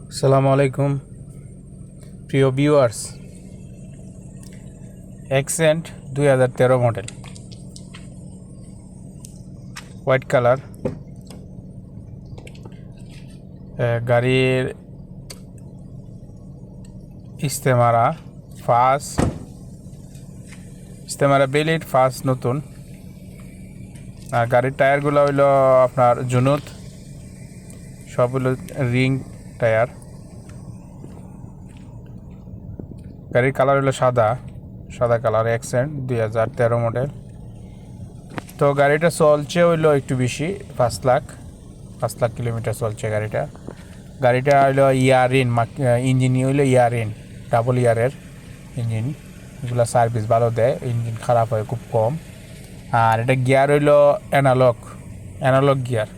আসসালামু আলাইকুম প্রিয় viewers. Accent 2013 model, white colour. গাড়ির ইস্তেমারা বেলিট ফার্স্ট নতুন। আর গাড়ির টায়ারগুলো হইলো আপনার জুনুত, সব হইলো রিং টায়ার। গাড়ির কালার হলো সাদা কালার। Accent 2013 model. তো গাড়িটা চলছে হইলো একটু বেশি, 5 লাখ কিলোমিটার চলছে গাড়িটা হইলো ইঞ্জিন হইলো ডাবল ইয়ারের ইঞ্জিন। এগুলো সার্ভিস ভালো দেয়, ইঞ্জিন খারাপ হয় খুব কম। আর এটা গিয়ার হইলো অ্যানালগ গিয়ার।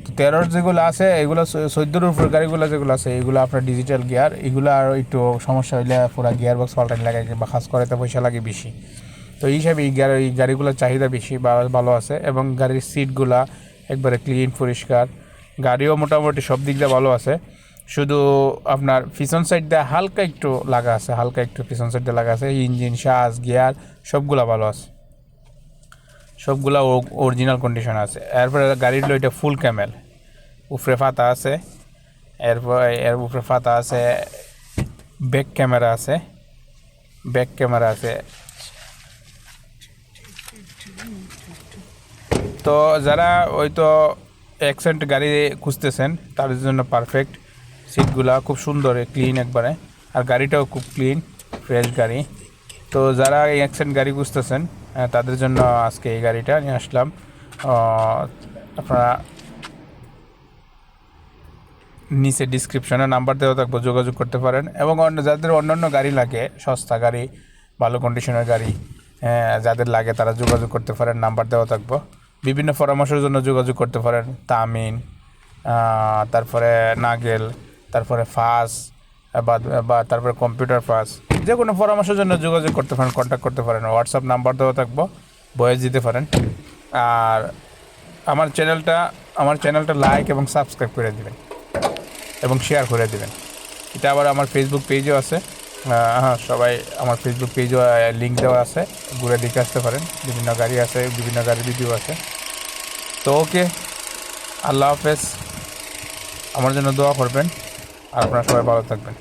তো 13 যেগুলো আছে এগুলো 14 উপর গাড়িগুলো যেগুলো আছে এগুলো আপনার ডিজিটাল গিয়ার। এগুলো আর একটু সমস্যা হইলে পুরো গিয়ার বক্স পাল্টানি লাগে বা খাস করাতে পয়সা লাগে বেশি। তো এই হিসাবে এই গাড়িগুলোর চাহিদা বেশি বা ভালো আছে, এবং গাড়ির সিটগুলা একবারে ক্লিন পরিষ্কার। গাড়িও মোটামুটি সব দিক দিয়ে ভালো আছে, শুধু আপনার পিছন সাইড দিয়ে হালকা একটু লাগা আছে। ইঞ্জিন, শাস, গিয়ার সবগুলা ভালো আছে, সবগুলা অরিজিনাল কন্ডিশন আছে। এরপরে গাড়ির এটা ফুল ক্যামেল, উপরে ফাতা আছে। এর উপরে ফাতা আছে, ব্যাক ক্যামেরা আছে। তো যারা তো অ্যাকসেন্ট গাড়ি খুঁজতেছেন তাদের জন্য পারফেক্ট। সিটগুলা খুব সুন্দর, ক্লিন একবারে। আর গাড়িটাও খুব ক্লিন ফ্রেশ গাড়ি। তো যারা এই অ্যাকসেন্ট গাড়ি খুঁজতেছেন তাদের জন্য আজকে এই গাড়িটা নিয়ে আসলাম। আপনারা নিচে ডিসক্রিপশনে নাম্বার দেওয়া থাকবো, যোগাযোগ করতে পারেন। এবং যাদের অন্যান্য গাড়ি লাগে, সস্তা গাড়ি, ভালো কন্ডিশনের গাড়ি যাদের লাগে তারা যোগাযোগ করতে পারেন, নাম্বার দেওয়া থাকবো। বিভিন্ন পরামর্শের জন্য যোগাযোগ করতে পারেন। তামিন, তারপরে নাগেল, তারপরে ফাস বা তারপরে কম্পিউটার ফাস, যে কোনো পরামর্শের জন্য যোগাযোগ করতে পারেন, কন্ট্যাক্ট করতে পারেন। হোয়াটসঅ্যাপ নাম্বার দেওয়া থাকবো, ভয়েস দিতে পারেন। আর আমার চ্যানেলটা লাইক এবং সাবস্ক্রাইব করে দেবেন এবং শেয়ার করে দেবেন। এটা আবার আমার ফেসবুক পেজও আছে। সবাই আমার ফেসবুক পেজও লিঙ্ক দেওয়া আছে, ঘুরে দেখে আসতে পারেন। বিভিন্ন গাড়ি আছে, বিভিন্ন গাড়ির ভিডিও আছে। তো ওকে, আল্লাহ হাফেজ। আমার জন্য দোয়া করবেন আর আপনারা সবাই ভালো থাকবেন।